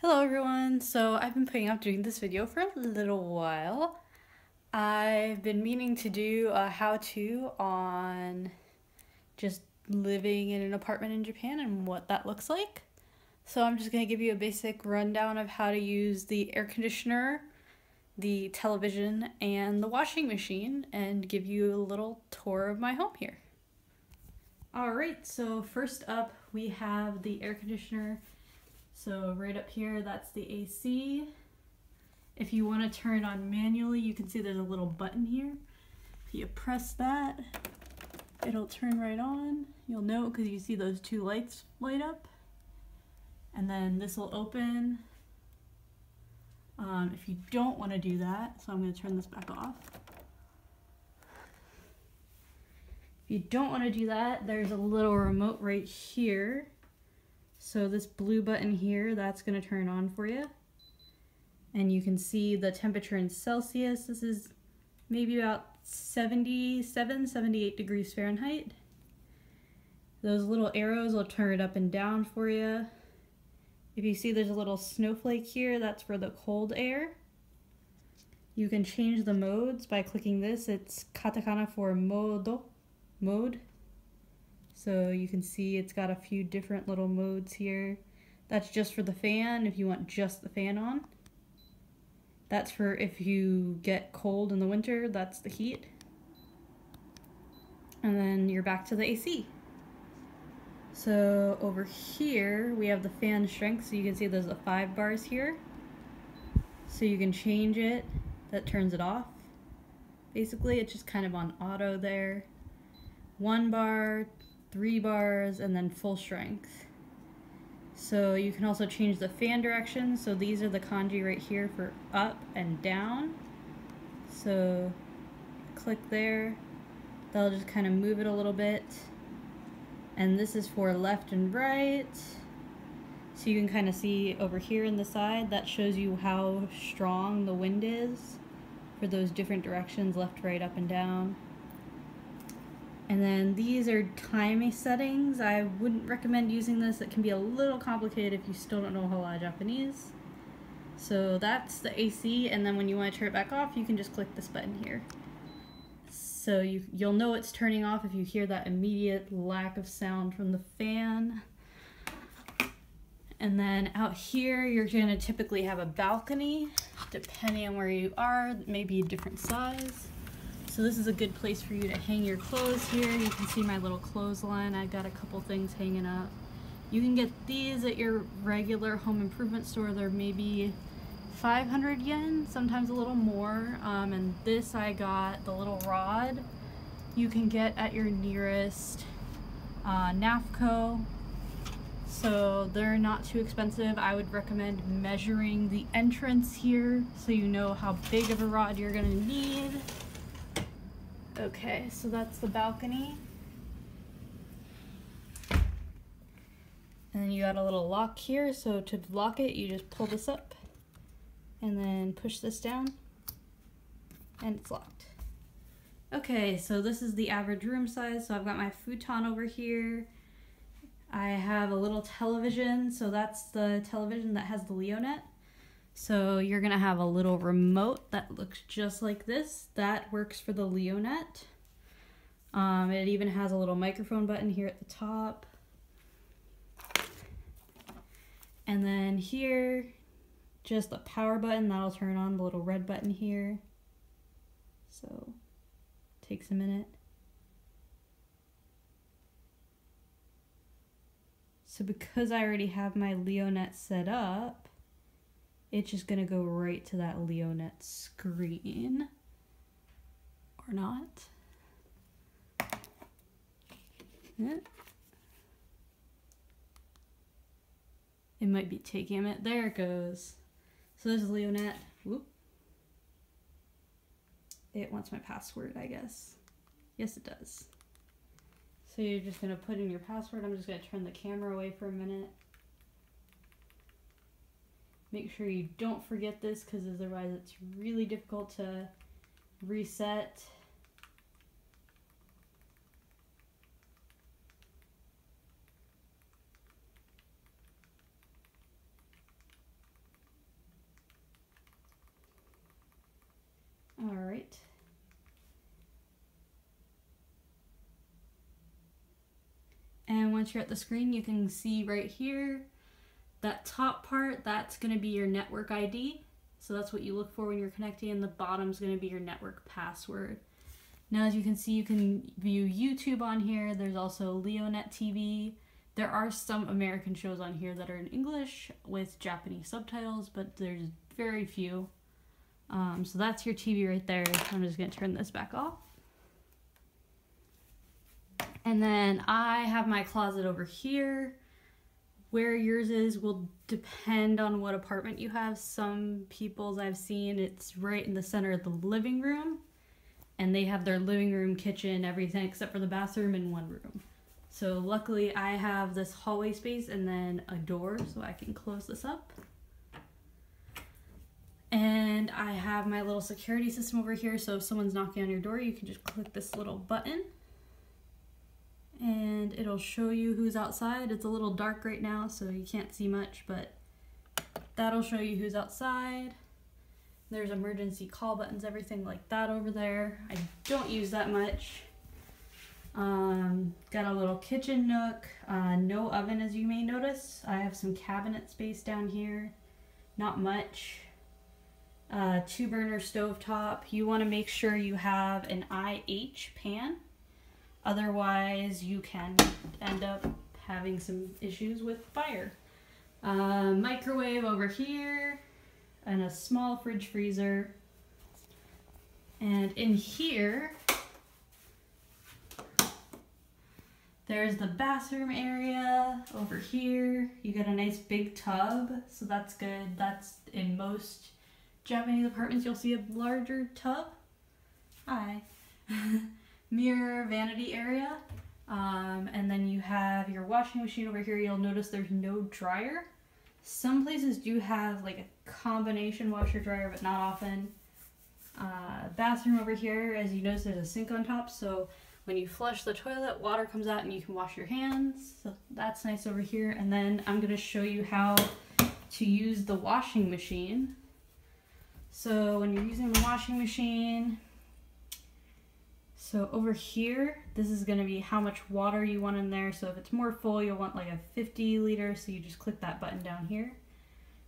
Hello everyone! So I've been putting off doing this video for a little while. I've been meaning to do a how-to on just living in an apartment in Japan and what that looks like. So I'm just going to give you a basic rundown of how to use the air conditioner, the television, and the washing machine and give you a little tour of my home here. Alright, so first up we have the air conditioner. So right up here, that's the AC. If you want to turn it on manually, you can see there's a little button here. If you press that, it'll turn right on. You'll know because you see those two lights light up. And then this will open. If you don't want to do that, so I'm going to turn this back off. If you don't want to do that, there's a little remote right here. So this blue button here, that's going to turn on for you. And you can see the temperature in Celsius. This is maybe about 77, 78 degrees Fahrenheit. Those little arrows will turn it up and down for you. If you see there's a little snowflake here, that's for the cold air. You can change the modes by clicking this. It's katakana for mode. So you can see it's got a few different little modes here. That's just for the fan if you want just the fan on. That's for if you get cold in the winter, that's the heat. And then you're back to the AC. So over here we have the fan strength, so you can see there's the 5 bars here. So you can change it, that turns it off. Basically it's just kind of on auto there. 1 bar, 3 bars, and then full strength. So you can also change the fan direction. So these are the kanji right here for up and down. So click there. That'll just kind of move it a little bit. And this is for left and right. So you can kind of see over here in the side, that shows you how strong the wind is for those different directions, left, right, up, and down. And then these are timing settings. I wouldn't recommend using this. It can be a little complicated if you still don't know a whole lot of Japanese. So that's the AC, and then when you want to turn it back off, you can just click this button here. So you'll know it's turning off if you hear that immediate lack of sound from the fan. And then out here, you're going to typically have a balcony, depending on where you are, maybe a different size. So this is a good place for you to hang your clothes here. You can see my little clothesline. I got a couple things hanging up. You can get these at your regular home improvement store. They're maybe 500 yen, sometimes a little more. And this I got, the little rod, you can get at your nearest NAFCO. So they're not too expensive. I would recommend measuring the entrance here so you know how big of a rod you're gonna need. Okay, so that's the balcony. And then you got a little lock here, so to lock it, you just pull this up and then push this down and it's locked. Okay, so this is the average room size. So I've got my futon over here. I have a little television, so that's the television that has the Leonet. So you're gonna have a little remote that looks just like this. That works for the Leonet. It even has a little microphone button here at the top. And then here, just a power button that'll turn on, the little red button here. So, takes a minute. So because I already have my Leonet set up, it's just gonna go right to that Leonet screen. Or not. Yeah. It might be taking a minute. There it goes. So there's Leonet. Whoop. It wants my password, I guess. Yes, it does. So you're just gonna put in your password. I'm just gonna turn the camera away for a minute. Make sure you don't forget this because otherwise it's really difficult to reset. once you're at the screen, you can see right here, that top part, that's going to be your network ID. So that's what you look for when you're connecting, and the bottom's going to be your network password. Now, as you can see, you can view YouTube on here. There's also Leonet TV. There are some American shows on here that are in English with Japanese subtitles, but there's very few. So that's your TV right there. I'm just going to turn this back off. And then I have my closet over here. Where yours is will depend on what apartment you have. Some people's I've seen, it's right in the center of the living room. And they have their living room, kitchen, everything except for the bathroom in one room. So luckily I have this hallway space and then a door so I can close this up. And I have my little security system over here, so if someone's knocking on your door, you can just click this little button and it'll show you who's outside. It's a little dark right now, so you can't see much, but that'll show you who's outside. There's emergency call buttons, everything like that over there. I don't use that much. Got a little kitchen nook, no oven as you may notice. I have some cabinet space down here, not much. 2-burner stovetop. You want to make sure you have an IH pan, otherwise you can end up having some issues with fire. Microwave over here, and a small fridge freezer. And in here, there's the bathroom area. Over here, you get a nice big tub, so that's good. That's in most Japanese apartments, you'll see a larger tub. Hi. Mirror, vanity area. And then you have your washing machine over here. You'll notice there's no dryer. Some places do have like a combination washer dryer, but not often. Bathroom over here, as you notice, there's a sink on top, so when you flush the toilet, water comes out and you can wash your hands. So that's nice over here. And then I'm going to show you how to use the washing machine. So when you're using the washing machine, so over here, this is going to be how much water you want in there. So if it's more full, you'll want like a 50 liter. So you just click that button down here.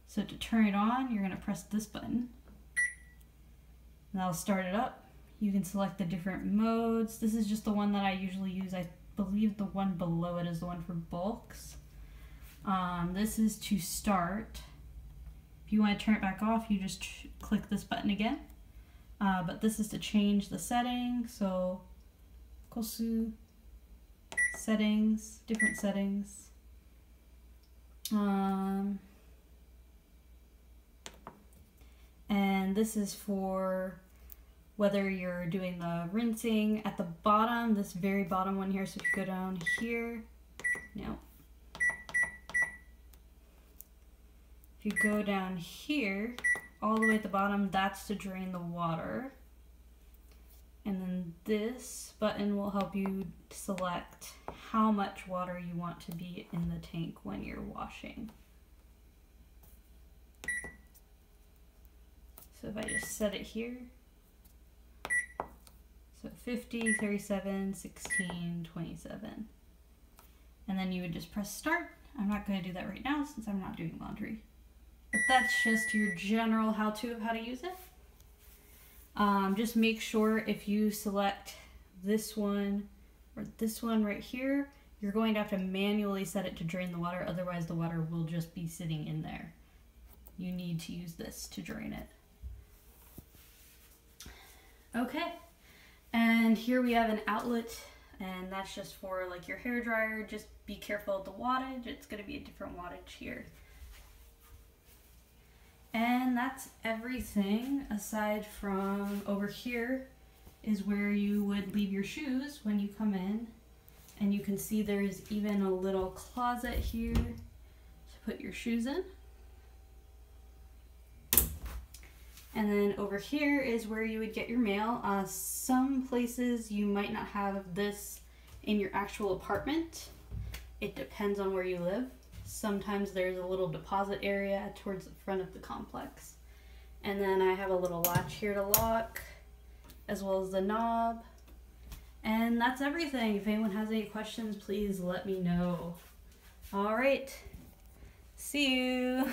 So to turn it on, you're going to press this button. And that'll start it up. You can select the different modes. This is just the one that I usually use. I believe the one below it is the one for bulks. This is to start. If you want to turn it back off, you just click this button again. But this is to change the setting. So, kosu, settings, different settings. And this is for whether you're doing the rinsing at the bottom, this very bottom one here. So if you go down here, no. If you go down here, all the way at the bottom, that's to drain the water. And then this button will help you select how much water you want to be in the tank when you're washing. So if I just set it here, so 50, 37, 16, 27. And then you would just press start. I'm not going to do that right now since I'm not doing laundry. But that's just your general how-to of how to use it. Just make sure if you select this one or this one right here, you're going to have to manually set it to drain the water, otherwise the water will just be sitting in there. You need to use this to drain it. Okay, and here we have an outlet, and that's just for like your hair dryer. Just be careful of the wattage. It's going to be a different wattage here. And that's everything aside from over here is where you would leave your shoes when you come in. And you can see there's even a little closet here to put your shoes in. And then over here is where you would get your mail. Some places you might not have this in your actual apartment. It depends on where you live. Sometimes there's a little deposit area towards the front of the complex. And then I have a little latch here to lock, as well as the knob. And that's everything. If anyone has any questions, please let me know. All right. See you.